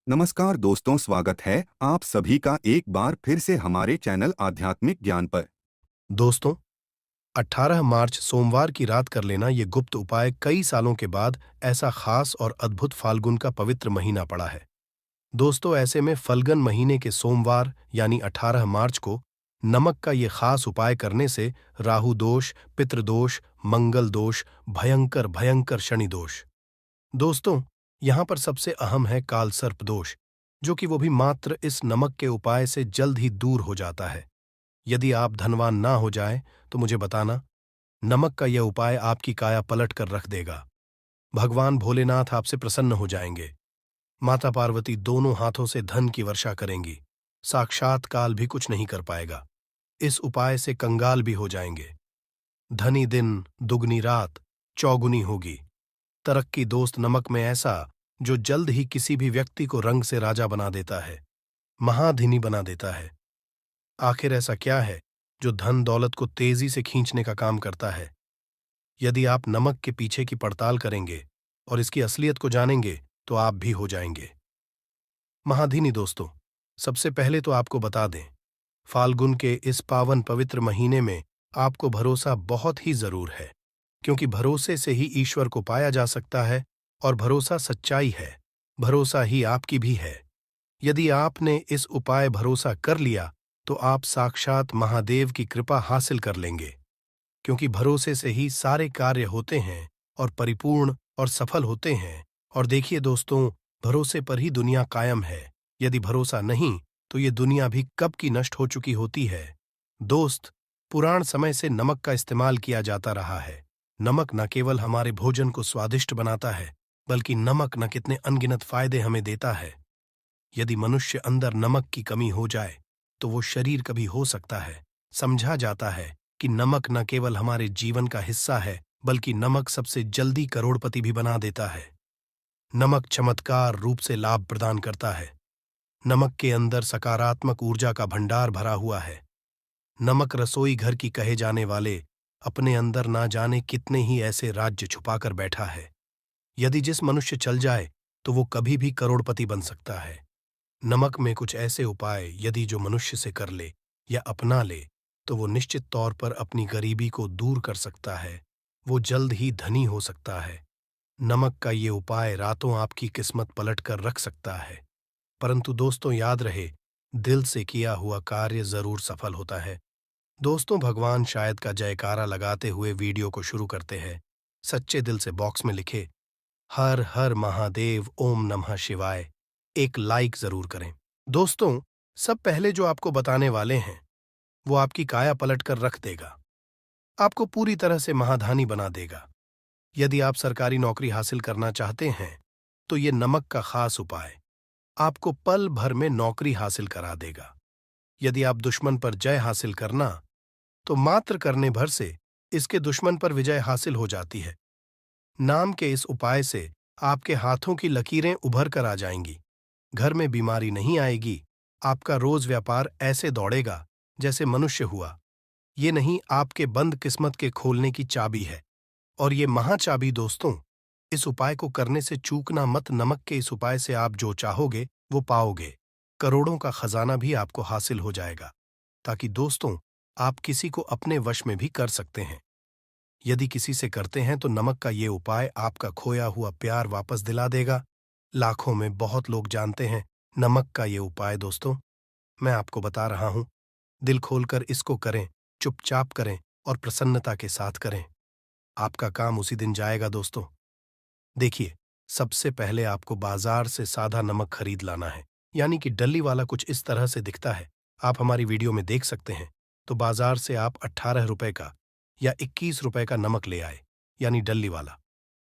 नमस्कार दोस्तों, स्वागत है आप सभी का एक बार फिर से हमारे चैनल आध्यात्मिक ज्ञान पर। दोस्तों, 18 मार्च सोमवार की रात कर लेना ये गुप्त उपाय कई सालों के बाद ऐसा खास और अद्भुत फाल्गुन का पवित्र महीना पड़ा है। दोस्तों, ऐसे में फल्गुन महीने के सोमवार यानी 18 मार्च को नमक का ये खास उपाय करने से राहु दोष, पितृदोष, मंगल दोष, भयंकर भयंकर शनि दोष। दोस्तों, यहाँ पर सबसे अहम है काल सर्प दोष, जो कि वो भी मात्र इस नमक के उपाय से जल्द ही दूर हो जाता है। यदि आप धनवान ना हो जाए तो मुझे बताना, नमक का यह उपाय आपकी काया पलट कर रख देगा। भगवान भोलेनाथ आपसे प्रसन्न हो जाएंगे। माता पार्वती दोनों हाथों से धन की वर्षा करेंगी। साक्षात काल भी कुछ नहीं कर पाएगा। इस उपाय से कंगाल भी हो जाएंगे। धनी दिन दुगनी रात चौगुनी होगी। तरक्की दोस्त नमक में ऐसा, जो जल्द ही किसी भी व्यक्ति को रंग से राजा बना देता है, महाधनी बना देता है। आखिर ऐसा क्या है जो धन दौलत को तेजी से खींचने का काम करता है? यदि आप नमक के पीछे की पड़ताल करेंगे और इसकी असलियत को जानेंगे तो आप भी हो जाएंगे महाधीनी। दोस्तों, सबसे पहले तो आपको बता दें, फाल्गुन के इस पावन पवित्र महीने में आपको भरोसा बहुत ही जरूर है, क्योंकि भरोसे से ही ईश्वर को पाया जा सकता है और भरोसा सच्चाई है। भरोसा ही आपकी भी है। यदि आपने इस उपाय भरोसा कर लिया तो आप साक्षात महादेव की कृपा हासिल कर लेंगे, क्योंकि भरोसे से ही सारे कार्य होते हैं और परिपूर्ण और सफल होते हैं। और देखिए दोस्तों, भरोसे पर ही दुनिया कायम है। यदि भरोसा नहीं तो ये दुनिया भी कब की नष्ट हो चुकी होती है। दोस्त, पुराण समय से नमक का इस्तेमाल किया जाता रहा है। नमक न केवल हमारे भोजन को स्वादिष्ट बनाता है, बल्कि नमक न कितने अनगिनत फायदे हमें देता है। यदि मनुष्य अंदर नमक की कमी हो जाए तो वो शरीर कभी हो सकता है। समझा जाता है कि नमक न केवल हमारे जीवन का हिस्सा है, बल्कि नमक सबसे जल्दी करोड़पति भी बना देता है। नमक चमत्कार रूप से लाभ प्रदान करता है। नमक के अंदर सकारात्मक ऊर्जा का भंडार भरा हुआ है। नमक रसोई घर की कहे जाने वाले अपने अंदर ना जाने कितने ही ऐसे राज्य छुपाकर बैठा है। यदि जिस मनुष्य चल जाए तो वो कभी भी करोड़पति बन सकता है। नमक में कुछ ऐसे उपाय यदि जो मनुष्य से कर ले या अपना ले तो वो निश्चित तौर पर अपनी गरीबी को दूर कर सकता है। वो जल्द ही धनी हो सकता है। नमक का ये उपाय रातों आपकी किस्मत पलट कर रख सकता है। परंतु दोस्तों, याद रहे, दिल से किया हुआ कार्य जरूर सफल होता है। दोस्तों, भगवान शायद का जयकारा लगाते हुए वीडियो को शुरू करते हैं। सच्चे दिल से बॉक्स में लिखे हर हर महादेव ओम नमः शिवाय, एक लाइक जरूर करें। दोस्तों, सब पहले जो आपको बताने वाले हैं वो आपकी काया पलट कर रख देगा। आपको पूरी तरह से महाधानी बना देगा। यदि आप सरकारी नौकरी हासिल करना चाहते हैं तो ये नमक का खास उपाय आपको पल भर में नौकरी हासिल करा देगा। यदि आप दुश्मन पर जय हासिल करना तो मात्र करने भर से इसके दुश्मन पर विजय हासिल हो जाती है। नाम के इस उपाय से आपके हाथों की लकीरें उभर कर आ जाएंगी। घर में बीमारी नहीं आएगी। आपका रोज व्यापार ऐसे दौड़ेगा जैसे मनुष्य हुआ। ये नहीं, आपके बंद किस्मत के खोलने की चाबी है। और ये महाचाबी दोस्तों, इस उपाय को करने से चूकना मत। नमक के इस उपाय से आप जो चाहोगे वो पाओगे। करोड़ों का खजाना भी आपको हासिल हो जाएगा। ताकि दोस्तों, आप किसी को अपने वश में भी कर सकते हैं। यदि किसी से करते हैं तो नमक का ये उपाय आपका खोया हुआ प्यार वापस दिला देगा। लाखों में बहुत लोग जानते हैं नमक का ये उपाय। दोस्तों, मैं आपको बता रहा हूं, दिल खोलकर इसको करें, चुपचाप करें और प्रसन्नता के साथ करें। आपका काम उसी दिन जाएगा। दोस्तों, देखिए, सबसे पहले आपको बाजार से सादा नमक खरीद लाना है, यानी कि डली वाला कुछ इस तरह से दिखता है। आप हमारी वीडियो में देख सकते हैं। तो बाजार से आप 18 रुपए का या 21 रुपए का नमक ले आए, यानी डल्ली वाला,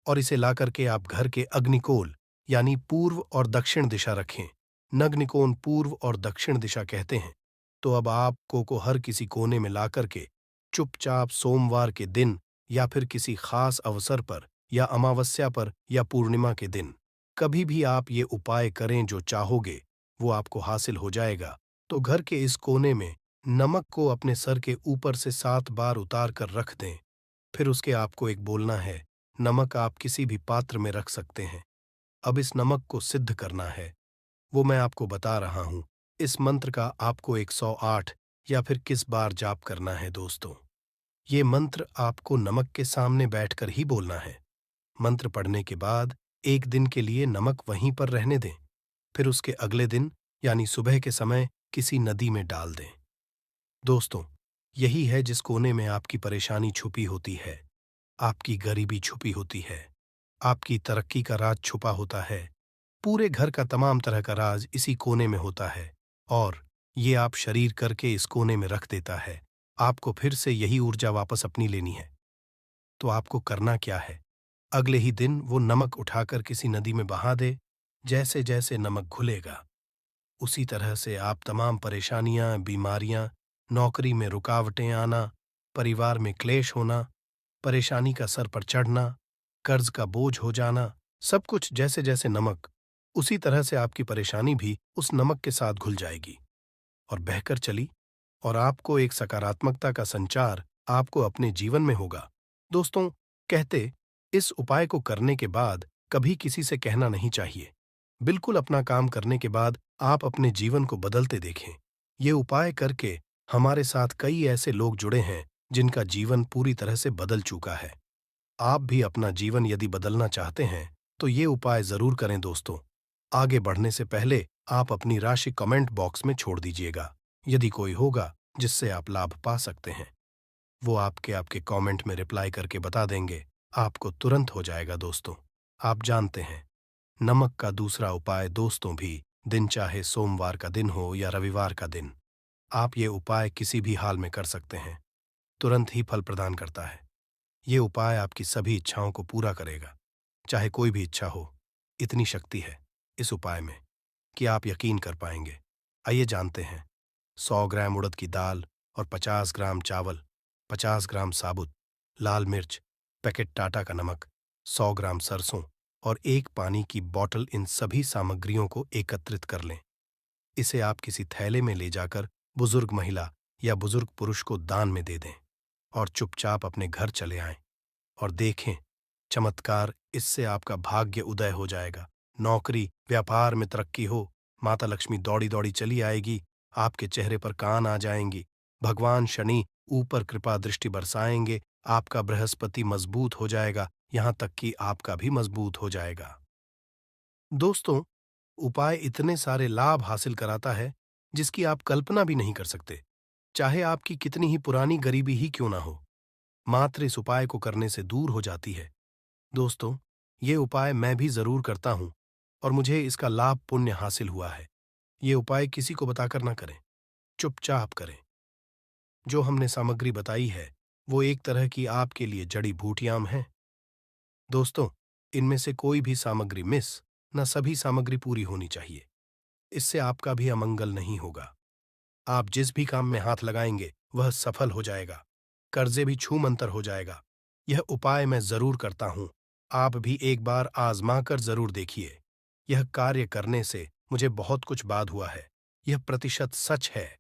और इसे ला करके आप घर के अग्निकोल यानी पूर्व और दक्षिण दिशा रखें। नग्निकोण पूर्व और दक्षिण दिशा कहते हैं। तो अब आपको को हर किसी कोने में ला करके चुपचाप सोमवार के दिन या फिर किसी खास अवसर पर या अमावस्या पर या पूर्णिमा के दिन कभी भी आप ये उपाय करें, जो चाहोगे वो आपको हासिल हो जाएगा। तो घर के इस कोने में नमक को अपने सर के ऊपर से 7 बार उतार कर रख दें। फिर उसके आपको एक बोलना है। नमक आप किसी भी पात्र में रख सकते हैं। अब इस नमक को सिद्ध करना है। वो मैं आपको बता रहा हूं। इस मंत्र का आपको 108 या फिर किस बार जाप करना है दोस्तों। ये मंत्र आपको नमक के सामने बैठकर ही बोलना है। मंत्र पढ़ने के बाद 1 दिन के लिए नमक वहीं पर रहने दें। फिर उसके अगले दिन यानी सुबह के समय किसी नदी में डाल दें। दोस्तों, यही है जिस कोने में आपकी परेशानी छुपी होती है, आपकी गरीबी छुपी होती है, आपकी तरक्की का राज छुपा होता है। पूरे घर का तमाम तरह का राज इसी कोने में होता है और ये आप शरीर करके इस कोने में रख देता है। आपको फिर से यही ऊर्जा वापस अपनी लेनी है। तो आपको करना क्या है? अगले ही दिन वो नमक उठाकर किसी नदी में बहा दे। जैसे जैसे नमक घुलेगा उसी तरह से आप तमाम परेशानियां, बीमारियां, नौकरी में रुकावटें आना, परिवार में क्लेश होना, परेशानी का सर पर चढ़ना, कर्ज का बोझ हो जाना, सब कुछ जैसे जैसे नमक, उसी तरह से आपकी परेशानी भी उस नमक के साथ घुल जाएगी और बहकर चली और आपको एक सकारात्मकता का संचार आपको अपने जीवन में होगा। दोस्तों, कहते इस उपाय को करने के बाद कभी किसी से कहना नहीं चाहिए। बिल्कुल अपना काम करने के बाद आप अपने जीवन को बदलते देखें। ये उपाय करके हमारे साथ कई ऐसे लोग जुड़े हैं जिनका जीवन पूरी तरह से बदल चुका है। आप भी अपना जीवन यदि बदलना चाहते हैं तो ये उपाय जरूर करें दोस्तों। आगे बढ़ने से पहले आप अपनी राशि कमेंट बॉक्स में छोड़ दीजिएगा। यदि कोई होगा जिससे आप लाभ पा सकते हैं, वो आपके कमेंट में रिप्लाई करके बता देंगे। आपको तुरंत हो जाएगा दोस्तों। आप जानते हैं, नमक का दूसरा उपाय दोस्तों भी, दिन चाहे सोमवार का दिन हो या रविवार का दिन, आप ये उपाय किसी भी हाल में कर सकते हैं। तुरंत ही फल प्रदान करता है। ये उपाय आपकी सभी इच्छाओं को पूरा करेगा, चाहे कोई भी इच्छा हो। इतनी शक्ति है इस उपाय में कि आप यकीन कर पाएंगे। आइए जानते हैं। 100 ग्राम उड़द की दाल और 50 ग्राम चावल, 50 ग्राम साबुत लाल मिर्च, पैकेट टाटा का नमक, 100 ग्राम सरसों और एक पानी की बोतल, इन सभी सामग्रियों को एकत्रित कर लें। इसे आप किसी थैले में ले जाकर बुजुर्ग महिला या बुजुर्ग पुरुष को दान में दे दें और चुपचाप अपने घर चले आएं और देखें चमत्कार। इससे आपका भाग्य उदय हो जाएगा। नौकरी व्यापार में तरक्की हो, माता लक्ष्मी दौड़ी दौड़ी चली आएगी, आपके चेहरे पर कान आ जाएंगी, भगवान शनि ऊपर कृपा दृष्टि बरसाएंगे, आपका बृहस्पति मजबूत हो जाएगा, यहां तक कि आपका भी मजबूत हो जाएगा। दोस्तों, उपाय इतने सारे लाभ हासिल कराता है जिसकी आप कल्पना भी नहीं कर सकते। चाहे आपकी कितनी ही पुरानी गरीबी ही क्यों ना हो, मात्र इस उपाय को करने से दूर हो जाती है। दोस्तों, ये उपाय मैं भी जरूर करता हूं और मुझे इसका लाभ पुण्य हासिल हुआ है। ये उपाय किसी को बताकर ना करें, चुपचाप करें। जो हमने सामग्री बताई है वो एक तरह की आपके लिए जड़ी बूटियां हैं। दोस्तों, इनमें से कोई भी सामग्री मिस न, सभी सामग्री पूरी होनी चाहिए। इससे आपका भी अमंगल नहीं होगा। आप जिस भी काम में हाथ लगाएंगे वह सफल हो जाएगा, कर्जे भी छूमंतर हो जाएगा। यह उपाय मैं जरूर करता हूं, आप भी एक बार आजमा कर जरूर देखिए। यह कार्य करने से मुझे बहुत कुछ बाद हुआ है, यह प्रतिशत सच है।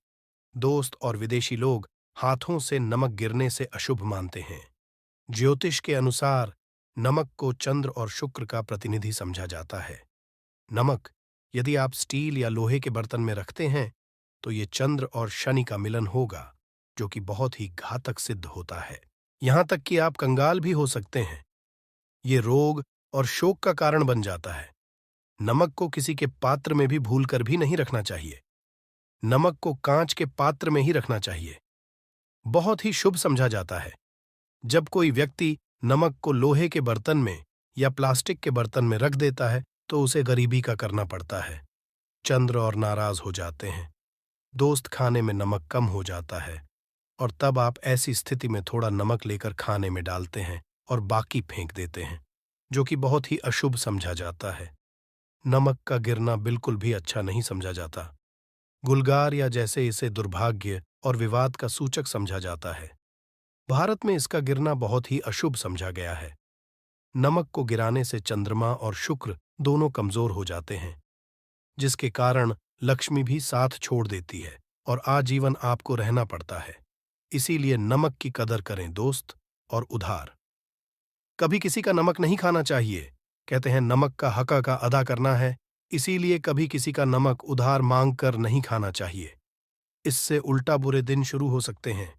दोस्त और विदेशी लोग हाथों से नमक गिरने से अशुभ मानते हैं। ज्योतिष के अनुसार नमक को चंद्र और शुक्र का प्रतिनिधि समझा जाता है। नमक यदि आप स्टील या लोहे के बर्तन में रखते हैं तो ये चंद्र और शनि का मिलन होगा, जो कि बहुत ही घातक सिद्ध होता है। यहां तक कि आप कंगाल भी हो सकते हैं। ये रोग और शोक का कारण बन जाता है। नमक को किसी के पात्र में भी भूलकर भी नहीं रखना चाहिए। नमक को कांच के पात्र में ही रखना चाहिए। बहुत ही शुभ समझा जाता है। जब कोई व्यक्ति नमक को लोहे के बर्तन में या प्लास्टिक के बर्तन में रख देता है तो उसे गरीबी का करना पड़ता है। चंद्र और नाराज हो जाते हैं। दोस्त खाने में नमक कम हो जाता है और तब आप ऐसी स्थिति में थोड़ा नमक लेकर खाने में डालते हैं और बाकी फेंक देते हैं, जो कि बहुत ही अशुभ समझा जाता है। नमक का गिरना बिल्कुल भी अच्छा नहीं समझा जाता। गुलगार या जैसे इसे दुर्भाग्य और विवाद का सूचक समझा जाता है। भारत में इसका गिरना बहुत ही अशुभ समझा गया है। नमक को गिराने से चंद्रमा और शुक्र दोनों कमजोर हो जाते हैं, जिसके कारण लक्ष्मी भी साथ छोड़ देती है और आजीवन आपको रहना पड़ता है। इसीलिए नमक की कदर करें दोस्त, और उधार कभी किसी का नमक नहीं खाना चाहिए। कहते हैं नमक का हक का अदा करना है, इसीलिए कभी किसी का नमक उधार मांग कर नहीं खाना चाहिए। इससे उल्टा बुरे दिन शुरू हो सकते हैं।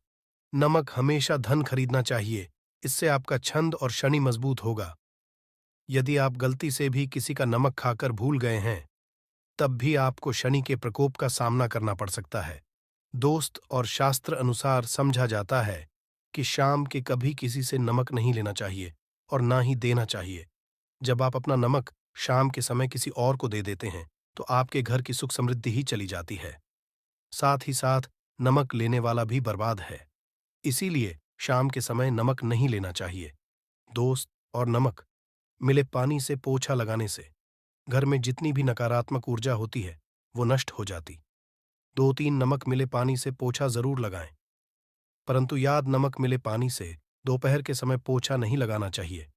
नमक हमेशा धन खरीदना चाहिए, इससे आपका छंद और शनि मजबूत होगा। यदि आप गलती से भी किसी का नमक खाकर भूल गए हैं, तब भी आपको शनि के प्रकोप का सामना करना पड़ सकता है। दोस्त और शास्त्र अनुसार समझा जाता है कि शाम के कभी किसी से नमक नहीं लेना चाहिए और ना ही देना चाहिए। जब आप अपना नमक शाम के समय किसी और को दे देते हैं, तो आपके घर की सुख समृद्धि ही चली जाती है। साथ ही साथ नमक लेने वाला भी बर्बाद है। इसीलिए शाम के समय नमक नहीं लेना चाहिए। दोस्त और नमक मिले पानी से पोछा लगाने से घर में जितनी भी नकारात्मक ऊर्जा होती है, वो नष्ट हो जाती। 2-3 नमक मिले पानी से पोछा जरूर लगाएं, परंतु याद नमक मिले पानी से दोपहर के समय पोछा नहीं लगाना चाहिए।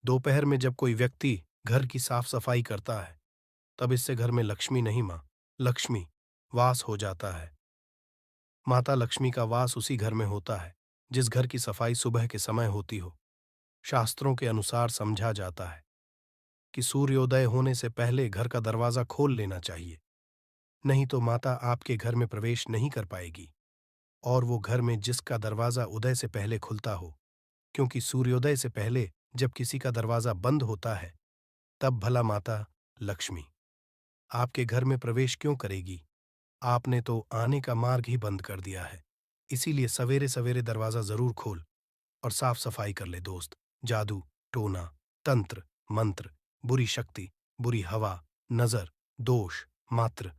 दोपहर में जब कोई व्यक्ति घर की साफ सफाई करता है, तब इससे घर में लक्ष्मी नहीं मां, लक्ष्मी वास हो जाता है। माता लक्ष्मी का वास उसी घर में होता है जिस घर की सफाई सुबह के समय होती हो। शास्त्रों के अनुसार समझा जाता है कि सूर्योदय होने से पहले घर का दरवाजा खोल लेना चाहिए, नहीं तो माता आपके घर में प्रवेश नहीं कर पाएगी। और वो घर में जिसका दरवाजा उदय से पहले खुलता हो, क्योंकि सूर्योदय से पहले जब किसी का दरवाजा बंद होता है, तब भला माता लक्ष्मी आपके घर में प्रवेश क्यों करेगी? आपने तो आने का मार्ग ही बंद कर दिया है। इसीलिए सवेरे सवेरे दरवाजा जरूर खोल और साफ सफाई कर ले दोस्त। जादू, टोना, तंत्र, मंत्र, बुरी शक्ति, बुरी हवा, नजर, दोष, मात्र,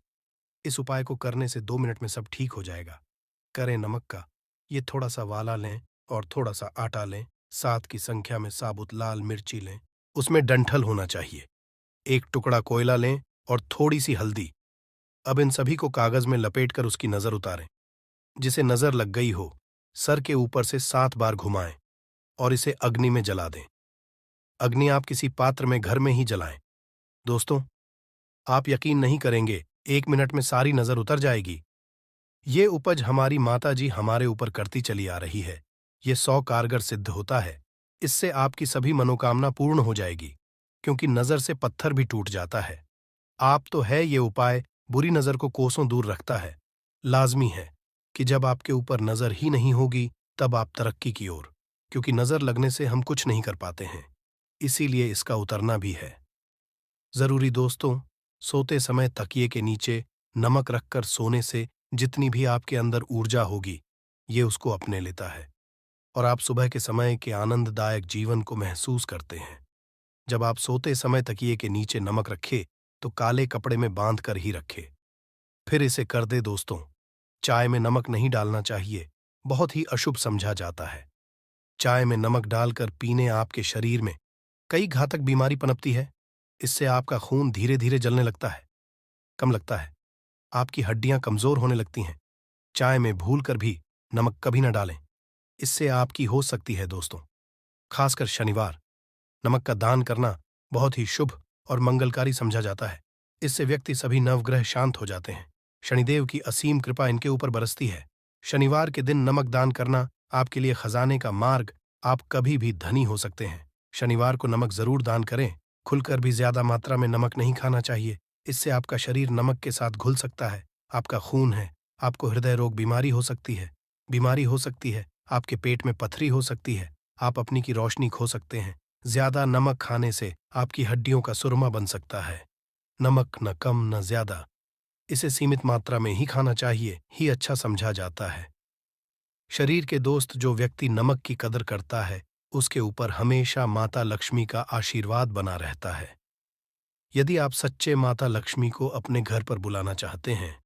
इस उपाय को करने से 2 मिनट में सब ठीक हो जाएगा। करें नमक का। ये थोड़ा सा वाला लें और थोड़ा सा आटा लें, 7 की संख्या में साबुत लाल मिर्ची लें, उसमें डंठल होना चाहिए। 1 टुकड़ा कोयला लें और थोड़ी सी हल्दी। अब इन सभी को कागज में लपेटकर उसकी नजर उतारें। जिसे नजर लग गई हो, सर के ऊपर से 7 बार घुमाएं और इसे अग्नि में जला दें। अग्नि आप किसी पात्र में घर में ही जलाएं। दोस्तों, आप यकीन नहीं करेंगे, 1 मिनट में सारी नजर उतर जाएगी। ये उपज हमारी माता जी हमारे ऊपर करती चली आ रही है। ये 100 कारगर सिद्ध होता है। इससे आपकी सभी मनोकामना पूर्ण हो जाएगी, क्योंकि नजर से पत्थर भी टूट जाता है। आप तो है, ये उपाय बुरी नजर को कोसों दूर रखता है। लाजमी है कि जब आपके ऊपर नजर ही नहीं होगी, तब आप तरक्की की ओर, क्योंकि नजर लगने से हम कुछ नहीं कर पाते हैं। इसीलिए इसका उतरना भी है जरूरी। दोस्तों, सोते समय तकिए के नीचे नमक रखकर सोने से जितनी भी आपके अंदर ऊर्जा होगी, ये उसको अपने लेता है और आप सुबह के समय के आनंददायक जीवन को महसूस करते हैं। जब आप सोते समय तकिए के नीचे नमक रखे, तो काले कपड़े में बांध कर ही रखे। फिर इसे कर दे दोस्तों। चाय में नमक नहीं डालना चाहिए, बहुत ही अशुभ समझा जाता है। चाय में नमक डालकर पीने आपके शरीर में कई घातक बीमारी पनपती है। इससे आपका खून धीरे धीरे जलने लगता है, कम लगता है, आपकी हड्डियां कमजोर होने लगती हैं। चाय में भूल कर भी नमक कभी न डालें, इससे आपकी हो सकती है दोस्तों। खासकर शनिवार, नमक का दान करना बहुत ही शुभ और मंगलकारी समझा जाता है। इससे व्यक्ति सभी नवग्रह शांत हो जाते हैं। शनिदेव की असीम कृपा इनके ऊपर बरसती है। शनिवार के दिन नमक दान करना आपके लिए खजाने का मार्ग, आप कभी भी धनी हो सकते हैं। शनिवार को नमक जरूर दान करें। खुलकर भी ज्यादा मात्रा में नमक नहीं खाना चाहिए, इससे आपका शरीर नमक के साथ घुल सकता है। आपका खून है, आपको हृदय रोग बीमारी हो सकती है, आपके पेट में पथरी हो सकती है, आप अपनी की रोशनी खो सकते हैं। ज्यादा नमक खाने से आपकी हड्डियों का सुरमा बन सकता है। नमक न कम न ज्यादा, इसे सीमित मात्रा में ही खाना चाहिए, ही अच्छा समझा जाता है। शरीर के दोस्त, जो व्यक्ति नमक की कदर करता है, उसके ऊपर हमेशा माता लक्ष्मी का आशीर्वाद बना रहता है। यदि आप सच्चे माता लक्ष्मी को अपने घर पर बुलाना चाहते हैं,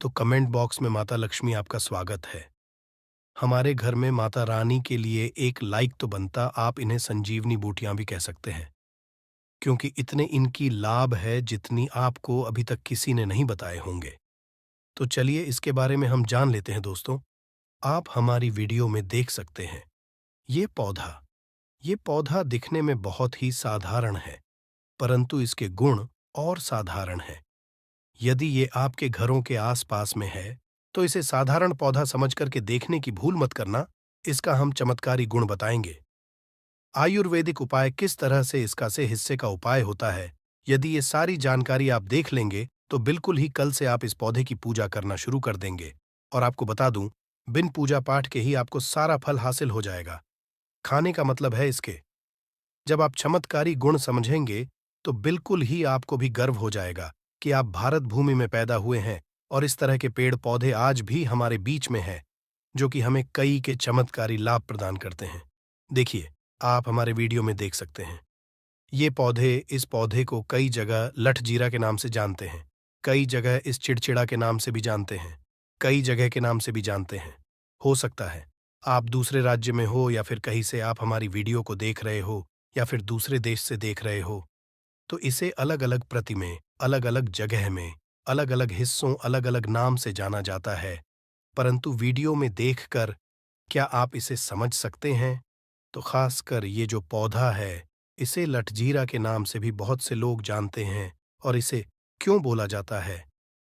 तो कमेंट बॉक्स में माता लक्ष्मी आपका स्वागत है। हमारे घर में माता रानी के लिए एक लाइक तो बनता। आप इन्हें संजीवनी बूटियां भी कह सकते हैं, क्योंकि इतने इनकी लाभ है जितनी आपको अभी तक किसी ने नहीं बताए होंगे। तो चलिए इसके बारे में हम जान लेते हैं दोस्तों। आप हमारी वीडियो में देख सकते हैं, ये पौधा दिखने में बहुत ही साधारण है, परंतु इसके गुण और साधारण हैं। यदि ये आपके घरों के आसपास में है, तो इसे साधारण पौधा समझ करके देखने की भूल मत करना। इसका हम चमत्कारी गुण बताएंगे। आयुर्वेदिक उपाय किस तरह से इसका से हिस्से का उपाय होता है, यदि ये सारी जानकारी आप देख लेंगे तो बिल्कुल ही कल से आप इस पौधे की पूजा करना शुरू कर देंगे। और आपको बता दूं, बिन पूजा पाठ के ही आपको सारा फल हासिल हो जाएगा। खाने का मतलब है इसके। जब आप चमत्कारी गुण समझेंगे तो बिल्कुल ही आपको भी गर्व हो जाएगा कि आप भारत भूमि में पैदा हुए हैं और इस तरह के पेड़ पौधे आज भी हमारे बीच में हैं, जो कि हमें कई के चमत्कारी लाभ प्रदान करते हैं। देखिए, आप हमारे वीडियो में देख सकते हैं। ये पौधे इस पौधे को कई जगह लठजीरा के नाम से जानते हैं, कई जगह इस चिड़चिड़ा के नाम से भी जानते हैं, कई जगह के नाम से भी जानते हैं। हो सकता है आप दूसरे राज्य में हो या फिर कहीं से आप हमारी वीडियो को देख रहे हो या फिर दूसरे देश से देख रहे हो, तो इसे अलग अलग प्रति में, अलग अलग जगह में, अलग अलग हिस्सों, अलग अलग नाम से जाना जाता है। परंतु वीडियो में देखकर क्या आप इसे समझ सकते हैं? तो खासकर ये जो पौधा है, इसे लठजीरा के नाम से भी बहुत से लोग जानते हैं। और इसे क्यों बोला जाता है?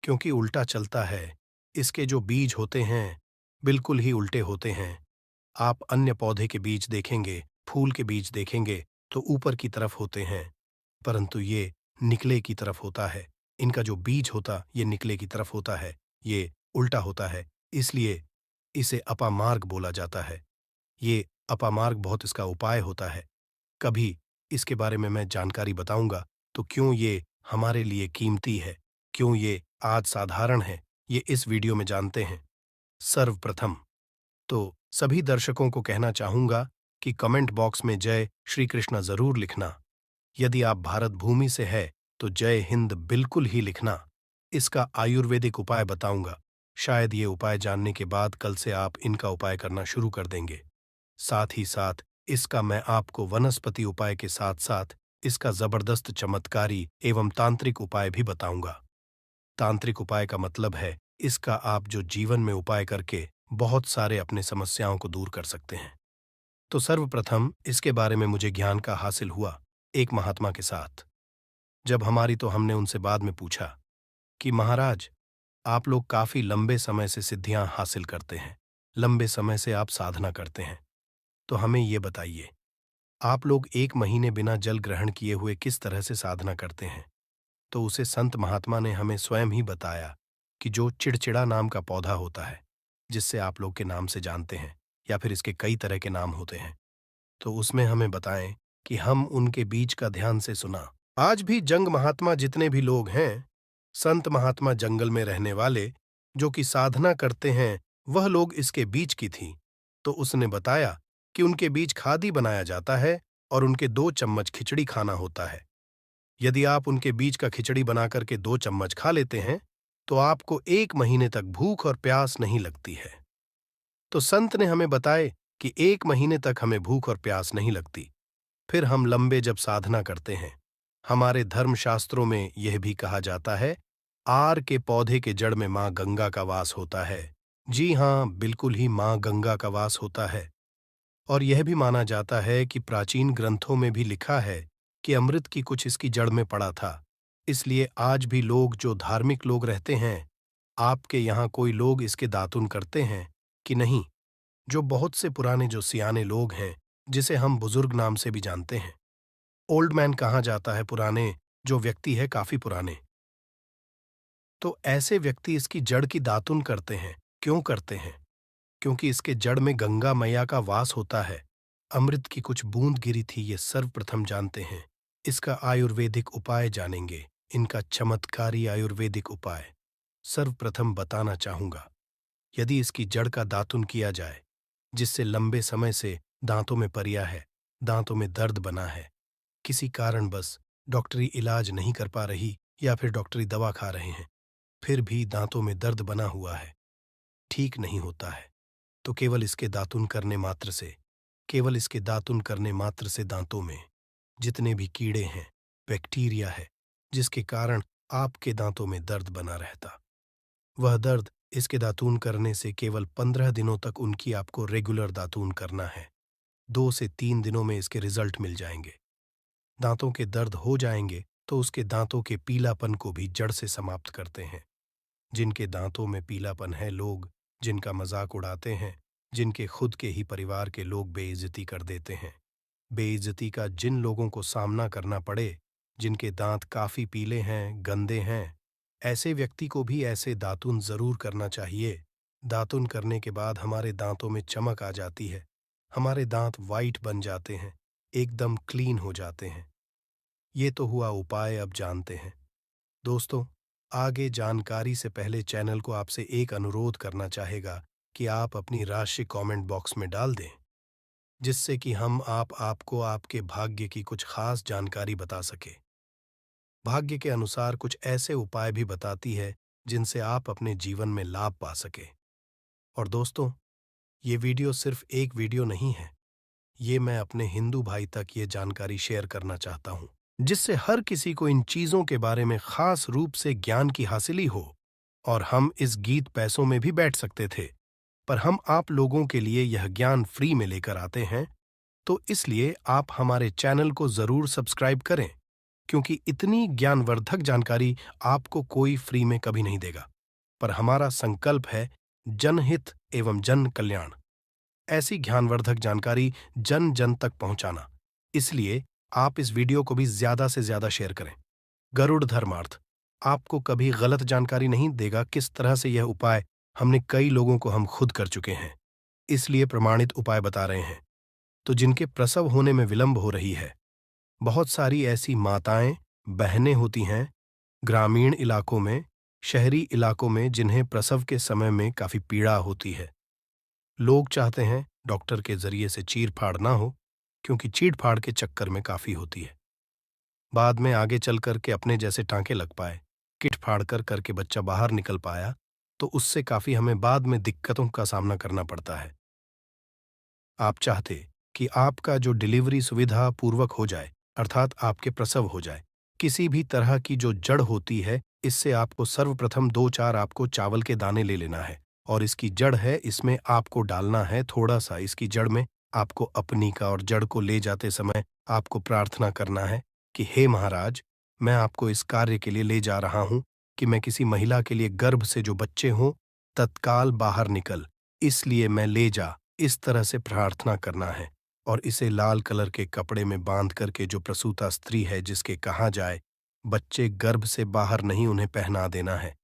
क्योंकि उल्टा चलता है। इसके जो बीज होते हैं, बिल्कुल ही उल्टे होते हैं। आप अन्य पौधे के बीज देखेंगे, फूल के बीज देखेंगे, तो ऊपर की तरफ होते हैं, परंतु ये निकले की तरफ होता है। इनका जो बीज होता, ये निकले की तरफ होता है, ये उल्टा होता है। इसलिए इसे अपामार्ग बोला जाता है। ये अपामार्ग बहुत इसका उपाय होता है। कभी इसके बारे में मैं जानकारी बताऊंगा, तो क्यों ये हमारे लिए कीमती है, क्यों ये आज साधारण है, ये इस वीडियो में जानते हैं। सर्वप्रथम तो सभी दर्शकों को कहना चाहूंगा कि कमेंट बॉक्स में जय श्री कृष्णा जरूर लिखना। यदि आप भारत भूमि से है तो जय हिंद बिल्कुल ही लिखना। इसका आयुर्वेदिक उपाय बताऊंगा। शायद ये उपाय जानने के बाद कल से आप इनका उपाय करना शुरू कर देंगे। साथ ही साथ इसका मैं आपको वनस्पति उपाय के साथ साथ इसका जबरदस्त चमत्कारी एवं तांत्रिक उपाय भी बताऊंगा। तांत्रिक उपाय का मतलब है इसका आप जो जीवन में उपाय करके बहुत सारे अपने समस्याओं को दूर कर सकते हैं। तो सर्वप्रथम इसके बारे में मुझे ज्ञान का हासिल हुआ एक महात्मा के साथ। जब हमारी तो हमने उनसे बाद में पूछा कि महाराज, आप लोग काफी लंबे समय से सिद्धियां हासिल करते हैं, लंबे समय से आप साधना करते हैं, तो हमें ये बताइए, आप लोग 1 महीने बिना जल ग्रहण किए हुए किस तरह से साधना करते हैं? तो उसे संत महात्मा ने हमें स्वयं ही बताया कि जो चिड़चिड़ा नाम का पौधा होता है, जिससे आप लोग के नाम से जानते हैं, या फिर इसके कई तरह के नाम होते हैं, तो उसमें हमें बताएं कि हम उनके बीज का ध्यान से सुना। आज भी जंग महात्मा जितने भी लोग हैं, संत महात्मा जंगल में रहने वाले जो कि साधना करते हैं, वह लोग इसके बीज की थीं। तो उसने बताया कि उनके बीज खादी बनाया जाता है और उनके 2 चम्मच खिचड़ी खाना होता है। यदि आप उनके बीज का खिचड़ी बनाकर के 2 चम्मच खा लेते हैं, तो आपको 1 महीने तक भूख और प्यास नहीं लगती है। तो संत ने हमें बताए कि 1 महीने तक हमें भूख और प्यास नहीं लगती। फिर हम लंबे जब साधना करते हैं, हमारे धर्मशास्त्रों में यह भी कहा जाता है, आर के पौधे के जड़ में मां गंगा का वास होता है। जी हां, बिल्कुल ही मां गंगा का वास होता है। और यह भी माना जाता है कि प्राचीन ग्रंथों में भी लिखा है कि अमृत की कुछ इसकी जड़ में पड़ा था। इसलिए आज भी लोग जो धार्मिक लोग रहते हैं, आपके यहाँ कोई लोग इसके दातुन करते हैं कि नहीं? जो बहुत से पुराने जो सियाने लोग हैं, जिसे हम बुजुर्ग नाम से भी जानते हैं, ओल्ड मैन कहा जाता है, पुराने जो व्यक्ति है, काफी पुराने, तो ऐसे व्यक्ति इसकी जड़ की दातुन करते हैं। क्यों करते हैं? क्योंकि इसके जड़ में गंगा मैया का वास होता है। अमृत की कुछ बूंद गिरी थी, ये सर्वप्रथम जानते हैं। इसका आयुर्वेदिक उपाय जानेंगे, इनका चमत्कारी आयुर्वेदिक उपाय सर्वप्रथम बताना चाहूंगा। यदि इसकी जड़ का दातुन किया जाए, जिससे लंबे समय से दांतों में परिया है, दांतों में दर्द बना है, किसी कारण बस डॉक्टरी इलाज नहीं कर पा रही या फिर डॉक्टरी दवा खा रहे हैं, फिर भी दांतों में दर्द बना हुआ है, ठीक नहीं होता है, तो केवल इसके दातुन करने मात्र से, केवल इसके दातुन करने मात्र से दांतों में जितने भी कीड़े हैं, बैक्टीरिया है, जिसके कारण आपके दांतों में दर्द बना रहता, वह दर्द इसके दातून करने से केवल 15 दिनों तक उनकी आपको रेगुलर दातून करना है। 2 से 3 दिनों में इसके रिजल्ट मिल जाएंगे। दांतों के दर्द हो जाएंगे तो उसके दांतों के पीलापन को भी जड़ से समाप्त करते हैं। जिनके दांतों में पीलापन है, लोग जिनका मजाक उड़ाते हैं, जिनके खुद के ही परिवार के लोग बेइज्जती कर देते हैं, बेइज्जती का जिन लोगों को सामना करना पड़े, जिनके दांत काफी पीले हैं, गंदे हैं, ऐसे व्यक्ति को भी ऐसे दातुन जरूर करना चाहिए। दातुन करने के बाद हमारे दांतों में चमक आ जाती है, हमारे दांत वाइट बन जाते हैं, एकदम क्लीन हो जाते हैं। ये तो हुआ उपाय, अब जानते हैं। दोस्तों, आगे जानकारी से पहले चैनल को आपसे एक अनुरोध करना चाहेगा कि आप अपनी राशि कमेंट बॉक्स में डाल दें, जिससे कि हम आपको आपके भाग्य की कुछ खास जानकारी बता सके। भाग्य के अनुसार कुछ ऐसे उपाय भी बताती है जिनसे आप अपने जीवन में लाभ पा सके। और दोस्तों, ये वीडियो सिर्फ एक वीडियो नहीं है, ये मैं अपने हिंदू भाई तक ये जानकारी शेयर करना चाहता हूँ, जिससे हर किसी को इन चीजों के बारे में खास रूप से ज्ञान की हासिली हो। और हम इस गीत पैसों में भी बैठ सकते थे, पर हम आप लोगों के लिए यह ज्ञान फ्री में लेकर आते हैं, तो इसलिए आप हमारे चैनल को जरूर सब्सक्राइब करें, क्योंकि इतनी ज्ञानवर्धक जानकारी आपको कोई फ्री में कभी नहीं देगा। पर हमारा संकल्प है जनहित एवं जन कल्याण, ऐसी ज्ञानवर्धक जानकारी जन जन तक पहुंचाना। इसलिए आप इस वीडियो को भी ज्यादा से ज्यादा शेयर करें। गरुड़ धर्मार्थ आपको कभी गलत जानकारी नहीं देगा। किस तरह से यह उपाय हमने कई लोगों को हम खुद कर चुके हैं, इसलिए प्रमाणित उपाय बता रहे हैं। तो जिनके प्रसव होने में विलंब हो रही है, बहुत सारी ऐसी माताएं बहनें होती हैं ग्रामीण इलाकों में, शहरी इलाकों में, जिन्हें प्रसव के समय में काफी पीड़ा होती है। लोग चाहते हैं डॉक्टर के जरिए से चीर फाड़ ना हो, क्योंकि चीर फाड़ के चक्कर में काफी होती है। बाद में आगे चल कर के अपने जैसे टांके लग पाए, किट फाड़ कर करके बच्चा बाहर निकल पाया, तो उससे काफी हमें बाद में दिक्कतों का सामना करना पड़ता है। आप चाहते कि आपका जो डिलीवरी सुविधा पूर्वक हो जाए, अर्थात आपके प्रसव हो जाए। किसी भी तरह की जो जड़ होती है, इससे आपको सर्वप्रथम 2-4 आपको चावल के दाने ले लेना है, और इसकी जड़ है, इसमें आपको डालना है थोड़ा सा इसकी जड़ में आपको अपनी का, और जड़ को ले जाते समय आपको प्रार्थना करना है कि हे महाराज, मैं आपको इस कार्य के लिए ले जा रहा हूं कि मैं किसी महिला के लिए गर्भ से जो बच्चे हों तत्काल बाहर निकल, इसलिए मैं ले जा, इस तरह से प्रार्थना करना है। और इसे लाल कलर के कपड़े में बांध करके जो प्रसूता स्त्री है, जिसके कहा जाए बच्चे गर्भ से बाहर नहीं, उन्हें पहना देना है।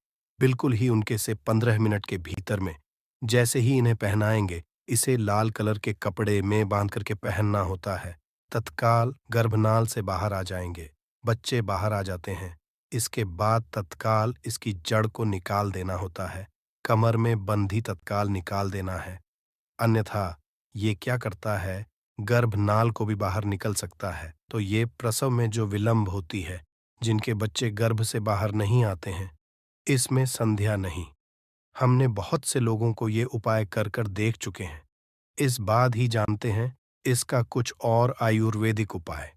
बिल्कुल ही उनके से 15 मिनट के भीतर में जैसे ही इन्हें पहनाएंगे, इसे लाल कलर के कपड़े में बांध करके पहनना होता है। तत्काल गर्भनाल से बाहर आ जाएंगे, बच्चे बाहर आ जाते हैं। इसके बाद तत्काल इसकी जड़ को निकाल देना होता है, कमर में बंधी तत्काल निकाल देना है। अन्यथा ये क्या करता है, गर्भनाल को भी बाहर निकल सकता है। तो ये प्रसव में जो विलंब होती है, जिनके बच्चे गर्भ से बाहर नहीं आते हैं, इसमें संध्या नहीं। हमने बहुत से लोगों को ये उपाय कर कर देख चुके हैं। इस बाद ही जानते हैं इसका कुछ और आयुर्वेदिक उपाय।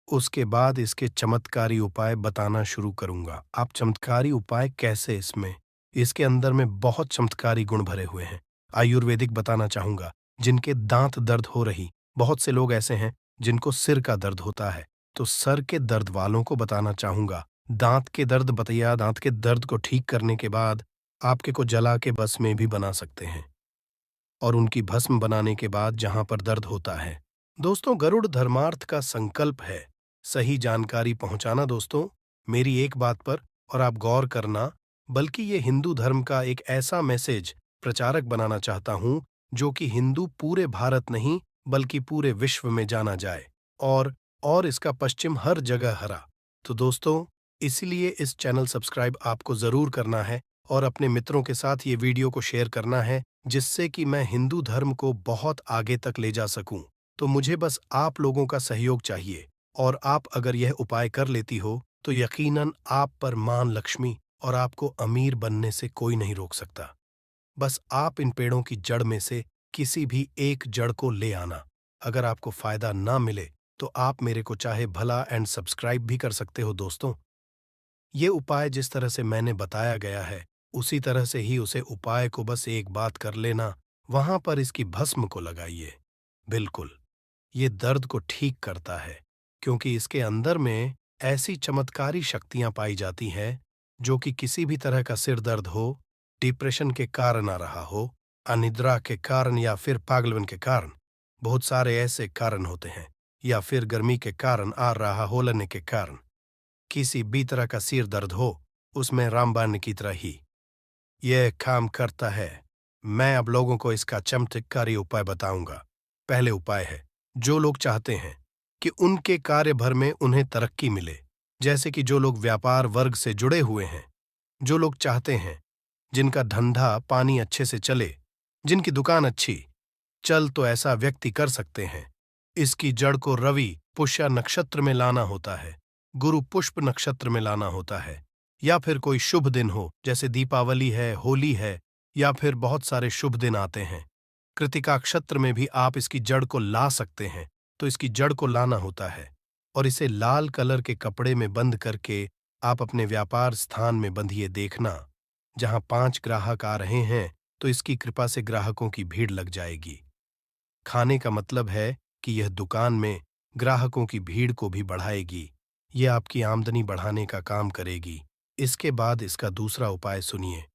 उसके बाद इसके चमत्कारी उपाय बताना शुरू करूंगा। आप चमत्कारी उपाय कैसे, इसके अंदर में बहुत चमत्कारी गुण भरे हुए हैं। आयुर्वेदिक बताना चाहूंगा। जिनके दांत दर्द हो रही, बहुत से लोग ऐसे हैं जिनको सिर का दर्द होता है, तो सर के दर्द वालों को बताना चाहूंगा। दांत के दर्द बताइए, दांत के दर्द को ठीक करने के बाद आपके को जला के बस में भी बना सकते हैं, और उनकी भस्म बनाने के बाद जहां पर दर्द होता है। दोस्तों, गरुड़ धर्मार्थ का संकल्प है सही जानकारी पहुंचाना। दोस्तों, मेरी एक बात पर और आप गौर करना, बल्कि ये हिंदू धर्म का एक ऐसा मैसेज प्रचारक बनाना चाहता हूं जो कि हिंदू पूरे भारत नहीं बल्कि पूरे विश्व में जाना जाए, और इसका पश्चिम हर जगह हरा। तो दोस्तों, इसलिए इस चैनल सब्सक्राइब आपको जरूर करना है, और अपने मित्रों के साथ ये वीडियो को शेयर करना है, जिससे कि मैं हिंदू धर्म को बहुत आगे तक ले जा सकूं। तो मुझे बस आप लोगों का सहयोग चाहिए, और आप अगर यह उपाय कर लेती हो, तो यकीनन आप पर मां लक्ष्मी और आपको अमीर बनने से कोई नहीं रोक सकता। बस आप इन पेड़ों की जड़ में से किसी भी एक जड़ को ले आना। अगर आपको फायदा ना मिले, तो आप मेरे को चाहे भला एंड सब्सक्राइब भी कर सकते हो। दोस्तों, ये उपाय जिस तरह से मैंने बताया गया है, उसी तरह से ही उसे उपाय को बस एक बात कर लेना, वहां पर इसकी भस्म को लगाइए। बिल्कुल, ये दर्द को ठीक करता है, क्योंकि इसके अंदर में ऐसी चमत्कारी शक्तियां पाई जाती हैं, जो कि किसी भी तरह का सिर दर्द हो, डिप्रेशन के कारण आ रहा हो, अनिद्रा के कारण, या फिर पागलपन के कारण, बहुत सारे ऐसे कारण होते हैं, या फिर गर्मी के कारण आ रहा हो, लेने के कारण, किसी भी तरह का सिर दर्द हो, उसमें रामबाण की तरह ही यह काम करता है। मैं अब लोगों को इसका चमत्कारी उपाय बताऊंगा। पहले उपाय है, जो लोग चाहते हैं कि उनके कार्य भर में उन्हें तरक्की मिले, जैसे कि जो लोग व्यापार वर्ग से जुड़े हुए हैं, जो लोग चाहते हैं जिनका धंधा पानी अच्छे से चले, जिनकी दुकान अच्छी चल, तो ऐसा व्यक्ति कर सकते हैं। इसकी जड़ को रवि पुष्य नक्षत्र में लाना होता है, गुरु पुष्प नक्षत्र में लाना होता है, या फिर कोई शुभ दिन हो, जैसे दीपावली है, होली है, या फिर बहुत सारे शुभ दिन आते हैं। कृतिका नक्षत्र में भी आप इसकी जड़ को ला सकते हैं। तो इसकी जड़ को लाना होता है और इसे लाल कलर के कपड़े में बंद करके आप अपने व्यापार स्थान में बंधिए। देखना, जहां 5 ग्राहक आ रहे हैं तो इसकी कृपा से ग्राहकों की भीड़ लग जाएगी। खाने का मतलब है कि यह दुकान में ग्राहकों की भीड़ को भी बढ़ाएगी। यह आपकी आमदनी बढ़ाने का काम करेगी। इसके बाद इसका दूसरा उपाय सुनिए।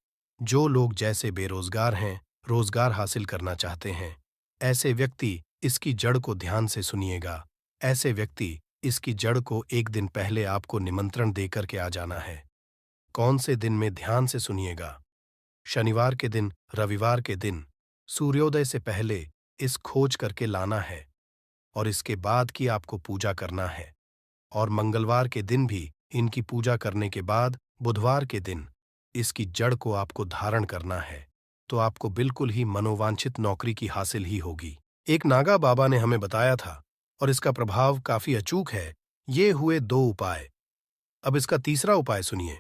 जो लोग जैसे बेरोजगार हैं, रोजगार हासिल करना चाहते हैं, ऐसे व्यक्ति इसकी जड़ को ध्यान से सुनिएगा। ऐसे व्यक्ति इसकी जड़ को एक दिन पहले आपको निमंत्रण देकर के आ जाना है। कौन से दिन में, ध्यान से सुनिएगा। शनिवार के दिन, रविवार के दिन सूर्योदय से पहले इस खोज करके लाना है और इसके बाद की आपको पूजा करना है। और मंगलवार के दिन भी इनकी पूजा करने के बाद बुधवार के दिन इसकी जड़ को आपको धारण करना है। तो आपको बिल्कुल ही मनोवांछित नौकरी की हासिल ही होगी। एक नागा बाबा ने हमें बताया था और इसका प्रभाव काफी अचूक है। ये हुए 2 उपाय। अब इसका तीसरा उपाय सुनिए।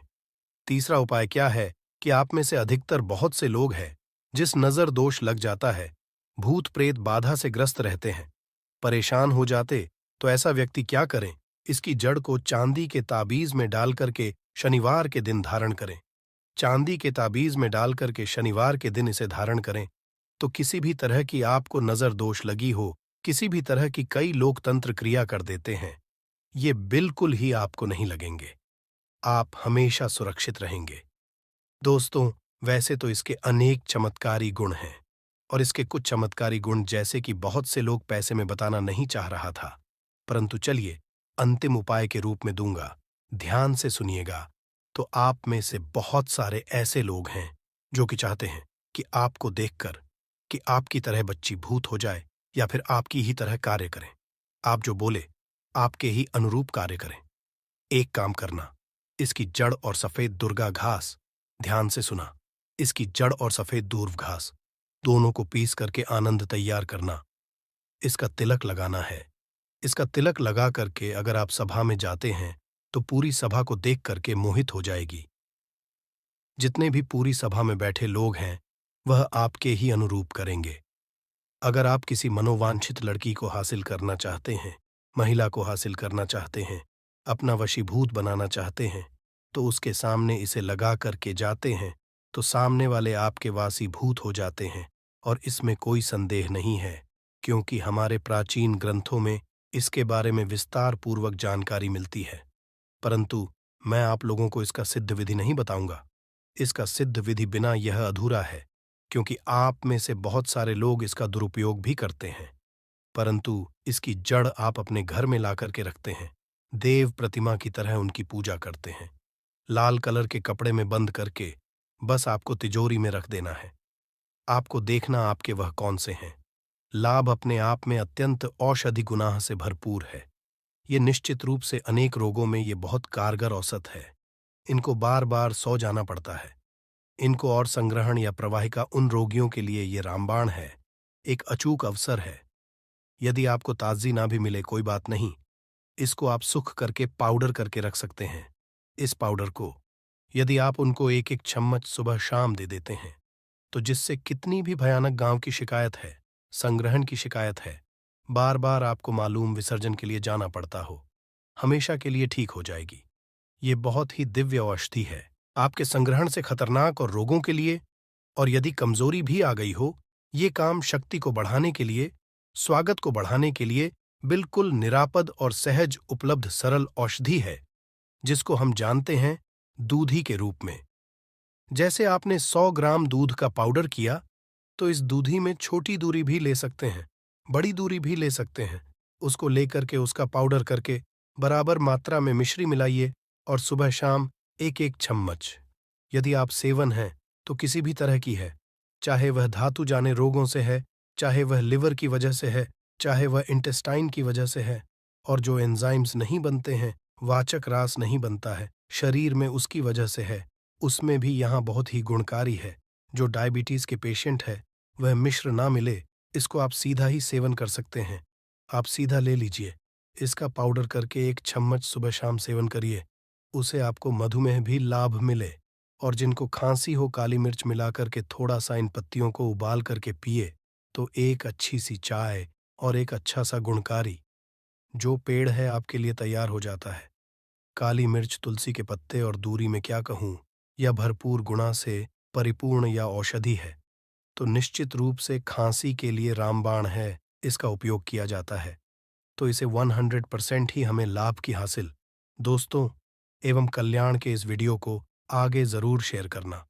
तीसरा उपाय क्या है कि आप में से अधिकतर बहुत से लोग हैं जिस नजर दोष लग जाता है, भूत प्रेत बाधा से ग्रस्त रहते हैं, परेशान हो जाते, तो ऐसा व्यक्ति क्या करें? इसकी जड़ को चांदी के ताबीज में डाल करके शनिवार के दिन धारण करें। चांदी के ताबीज में डाल करके शनिवार के दिन इसे धारण करें तो किसी भी तरह की आपको नजर दोष लगी हो, किसी भी तरह की कई लोग तंत्र क्रिया कर देते हैं, ये बिल्कुल ही आपको नहीं लगेंगे। आप हमेशा सुरक्षित रहेंगे। दोस्तों, वैसे तो इसके अनेक चमत्कारी गुण हैं और इसके कुछ चमत्कारी गुण जैसे कि बहुत से लोग पैसे में बताना नहीं चाह रहा था, परंतु चलिए अंतिम उपाय के रूप में दूंगा। ध्यान से सुनिएगा। तो आप में से बहुत सारे ऐसे लोग हैं जो कि चाहते हैं कि आपको देखकर कि आपकी तरह बच्ची भूत हो जाए या फिर आपकी ही तरह कार्य करें। आप जो बोले आपके ही अनुरूप कार्य करें। एक काम करना, इसकी जड़ और सफेद दुर्गा घास, ध्यान से सुना, इसकी जड़ और सफेद दूर्व घास दोनों को पीस करके आनंद तैयार करना। इसका तिलक लगाना है। इसका तिलक लगा करके अगर आप सभा में जाते हैं तो पूरी सभा को देख करके मोहित हो जाएगी। जितने भी पूरी सभा में बैठे लोग हैं वह आपके ही अनुरूप करेंगे। अगर आप किसी मनोवांछित लड़की को हासिल करना चाहते हैं, महिला को हासिल करना चाहते हैं, अपना वशीभूत बनाना चाहते हैं, तो उसके सामने इसे लगा करके जाते हैं तो सामने वाले आपके वासीभूत हो जाते हैं। और इसमें कोई संदेह नहीं है, क्योंकि हमारे प्राचीन ग्रंथों में इसके बारे में विस्तार पूर्वक जानकारी मिलती है। परंतु मैं आप लोगों को इसका सिद्ध विधि नहीं बताऊंगा। इसका सिद्ध विधि बिना यह अधूरा है, क्योंकि आप में से बहुत सारे लोग इसका दुरुपयोग भी करते हैं। परंतु इसकी जड़ आप अपने घर में ला करके रखते हैं, देव प्रतिमा की तरह उनकी पूजा करते हैं। लाल कलर के कपड़े में बंद करके बस आपको तिजोरी में रख देना है। आपको देखना आपके वह कौन से हैं। लाभ अपने आप में अत्यंत औषधि गुनाह से भरपूर है। ये निश्चित रूप से अनेक रोगों में ये बहुत कारगर औसत है। इनको बार बार सो जाना पड़ता है। इनको और संग्रहण या प्रवाहिका उन रोगियों के लिए ये रामबाण है, एक अचूक अवसर है। यदि आपको ताजगी ना भी मिले कोई बात नहीं, इसको आप सुख करके पाउडर करके रख सकते हैं। इस पाउडर को यदि आप उनको 1-1 चम्मच सुबह शाम दे देते हैं तो जिससे कितनी भी भयानक गांव की शिकायत है, संग्रहण की शिकायत है, बार बार आपको मालूम विसर्जन के लिए जाना पड़ता हो, हमेशा के लिए ठीक हो जाएगी। ये बहुत ही दिव्य औषधि है आपके संग्रहण से खतरनाक और रोगों के लिए। और यदि कमजोरी भी आ गई हो, ये काम शक्ति को बढ़ाने के लिए, स्वागत को बढ़ाने के लिए बिल्कुल निरापद और सहज उपलब्ध सरल औषधि है, जिसको हम जानते हैं दूधी के रूप में। जैसे आपने 100 ग्राम दूध का पाउडर किया तो इस दूधी में छोटी दूरी भी ले सकते हैं, बड़ी दूरी भी ले सकते हैं। उसको लेकर के उसका पाउडर करके बराबर मात्रा में मिश्री मिलाइए और सुबह शाम एक एक चम्मच। यदि आप सेवन हैं तो किसी भी तरह की है, चाहे वह धातु जाने रोगों से है, चाहे वह लिवर की वजह से है, चाहे वह इंटेस्टाइन की वजह से है, और जो एंजाइम्स नहीं बनते हैं, वाचक रास नहीं बनता है, शरीर में उसकी वजह से है, उसमें भी यहाँ बहुत ही गुणकारी है। जो डायबिटीज के पेशेंट है वह मिश्र ना मिले, इसको आप सीधा ही सेवन कर सकते हैं। आप सीधा ले लीजिए, इसका पाउडर करके एक चम्मच सुबह शाम सेवन करिए, उसे आपको मधुमेह भी लाभ मिले। और जिनको खांसी हो काली मिर्च मिलाकर के थोड़ा सा इन पत्तियों को उबाल करके पिए तो एक अच्छी सी चाय और एक अच्छा सा गुणकारी जो पेड़ है आपके लिए तैयार हो जाता है। काली मिर्च, तुलसी के पत्ते और दूरी में क्या कहूँ, यह भरपूर गुणा से परिपूर्ण या औषधि है, तो निश्चित रूप से खांसी के लिए रामबाण है, इसका उपयोग किया जाता है। तो इसे 100% ही हमें लाभ की हासिल। दोस्तों एवं कल्याण के इस वीडियो को आगे ज़रूर शेयर करना।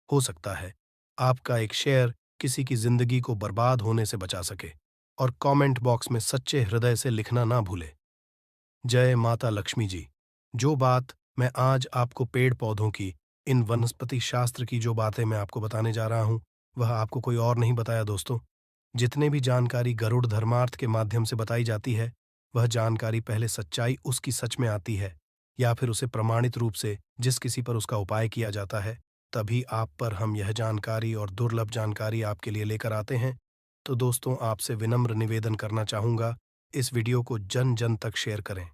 हो सकता है आपका एक शेयर किसी की ज़िंदगी को बर्बाद होने से बचा सके। और कमेंट बॉक्स में सच्चे हृदय से लिखना ना भूले। जय माता लक्ष्मी जी। जो बात मैं आज आपको पेड़ पौधों की, इन वनस्पति शास्त्र की जो बातें मैं आपको बताने जा रहा हूँ, वह आपको कोई और नहीं बताया दोस्तों। जितने भी जानकारी गरुड़ धर्मार्थ के माध्यम से बताई जाती है, वह जानकारी पहले सच्चाई उसकी सच में आती है, या फिर उसे प्रमाणित रूप से जिस किसी पर उसका उपाय किया जाता है, तभी आप पर हम यह जानकारी और दुर्लभ जानकारी आपके लिए लेकर आते हैं। तो दोस्तों आपसे विनम्र निवेदन करना चाहूँगा, इस वीडियो को जन जन तक शेयर करें।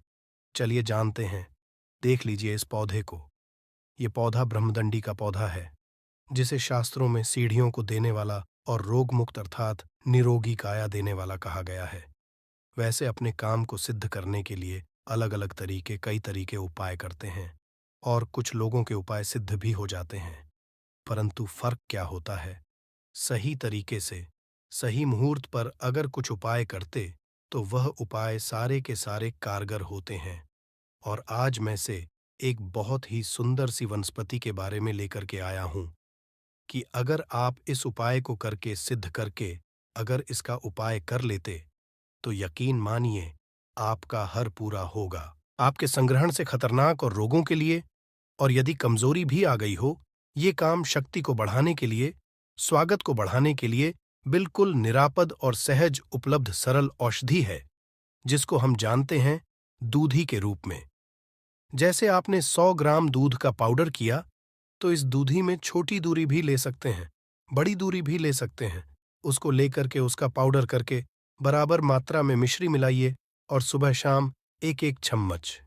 चलिए जानते हैं, देख लीजिए इस पौधे को। ये पौधा ब्रह्मदंडी का पौधा है, जिसे शास्त्रों में सीढ़ियों को देने वाला और रोग मुक्त अर्थात निरोगी काया देने वाला कहा गया है। वैसे अपने काम को सिद्ध करने के लिए अलग अलग तरीके कई तरीके उपाय करते हैं, और कुछ लोगों के उपाय सिद्ध भी हो जाते हैं। परंतु फर्क क्या होता है, सही तरीके से सही मुहूर्त पर अगर कुछ उपाय करते तो वह उपाय सारे के सारे कारगर होते हैं। और आज मैं से एक बहुत ही सुंदर सी वनस्पति के बारे में लेकर के आया हूं कि अगर आप इस उपाय को करके सिद्ध करके अगर इसका उपाय कर लेते तो यकीन मानिए आपका हर पूरा होगा। आपके संग्रहण से खतरनाक और रोगों के लिए, और यदि कमजोरी भी आ गई हो, ये काम शक्ति को बढ़ाने के लिए, स्वागत को बढ़ाने के लिए बिल्कुल निरापद और सहज उपलब्ध सरल औषधि है, जिसको हम जानते हैं दूधी के रूप में। जैसे आपने 100 ग्राम दूध का पाउडर किया, तो इस दूधी में छोटी दूरी भी ले सकते हैं, बड़ी दूरी भी ले सकते हैं। उसको लेकर के उसका पाउडर करके बराबर मात्रा में मिश्री मिलाइए और सुबह शाम एक एक चम्मच।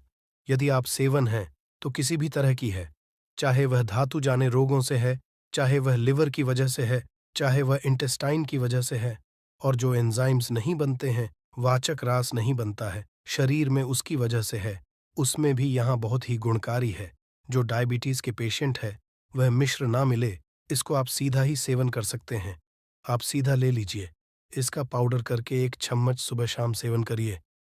यदि आप सेवन हैं तो किसी भी तरह की है, चाहे वह धातु जाने रोगों से है, चाहे वह लिवर की वजह से है, चाहे वह इंटेस्टाइन की वजह से है, और जो एंजाइम्स नहीं बनते हैं, वाचक रास नहीं बनता है, शरीर में उसकी वजह से है, उसमें भी यहाँ बहुत ही गुणकारी है। जो डायबिटीज के पेशेंट है वह मिश्र ना मिले, इसको आप सीधा ही सेवन कर सकते हैं। आप सीधा ले लीजिए, इसका पाउडर करके एक चम्मच सुबह शाम सेवन करिए,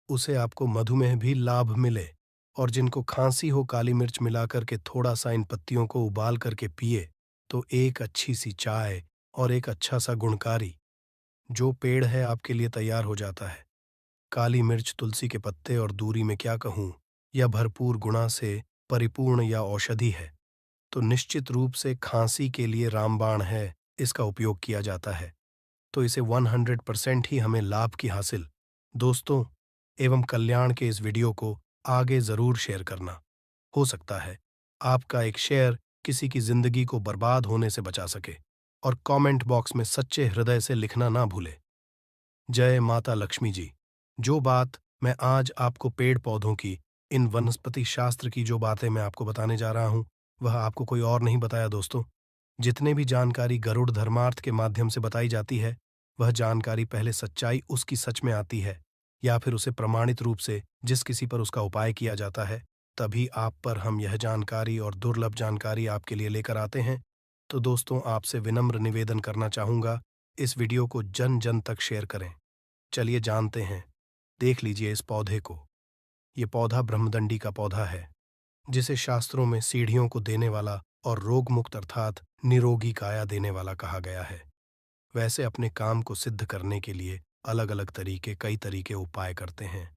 उसे आपको मधुमेह भी लाभ मिले। और जिनको खांसी हो काली मिर्च मिलाकर के थोड़ा सा इन पत्तियों को उबाल करके पिए तो एक अच्छी सी चाय और एक अच्छा सा गुणकारी जो पेड़ है आपके लिए तैयार हो जाता है। काली मिर्च, तुलसी के पत्ते और दूरी में क्या कहूँ, यह भरपूर गुणा से परिपूर्ण या औषधि है, तो निश्चित रूप से खांसी के लिए रामबाण है, इसका उपयोग किया जाता है। तो इसे 100% ही हमें लाभ की हासिल। दोस्तों एवं कल्याण के इस वीडियो को आगे ज़रूर शेयर करना। हो सकता है आपका एक शेयर किसी की ज़िंदगी को बर्बाद होने से बचा सके। और कमेंट बॉक्स में सच्चे हृदय से लिखना ना भूले। जय माता लक्ष्मी जी। जो बात मैं आज आपको पेड़ पौधों की, इन वनस्पति शास्त्र की जो बातें मैं आपको बताने जा रहा हूँ, वह आपको कोई और नहीं बताया दोस्तों। जितने भी जानकारी गरुड़ धर्मार्थ के माध्यम से बताई जाती है, वह जानकारी पहले सच्चाई उसकी सच में आती है, या फिर उसे प्रमाणित रूप से जिस किसी पर उसका उपाय किया जाता है, तभी आप पर हम यह जानकारी और दुर्लभ जानकारी आपके लिए लेकर आते हैं। तो दोस्तों आपसे विनम्र निवेदन करना चाहूँगा, इस वीडियो को जन जन तक शेयर करें। चलिए जानते हैं, देख लीजिए इस पौधे को। ये पौधा ब्रह्मदंडी का पौधा है, जिसे शास्त्रों में सीढ़ियों को देने वाला और रोग मुक्त अर्थात निरोगी काया देने वाला कहा गया है। वैसे अपने काम को सिद्ध करने के लिए अलग अलग कई तरीके उपाय करते हैं,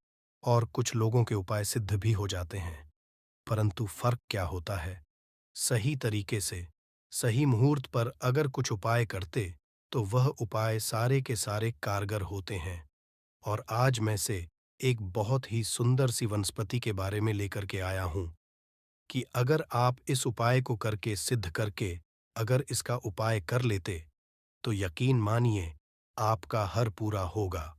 और कुछ लोगों के उपाय सिद्ध भी हो जाते हैं। परंतु फर्क क्या होता है? सही तरीके से, सही मुहूर्त पर अगर कुछ उपाय करते, तो वह उपाय सारे के सारे कारगर होते हैं। और आज मैं से एक बहुत ही सुंदर सी वनस्पति के बारे में लेकर के आया हूं कि अगर आप इस उपाय को करके सिद्ध करके अगर इसका उपाय कर लेते, तो यकीन मानिए आपका हर पूरा होगा।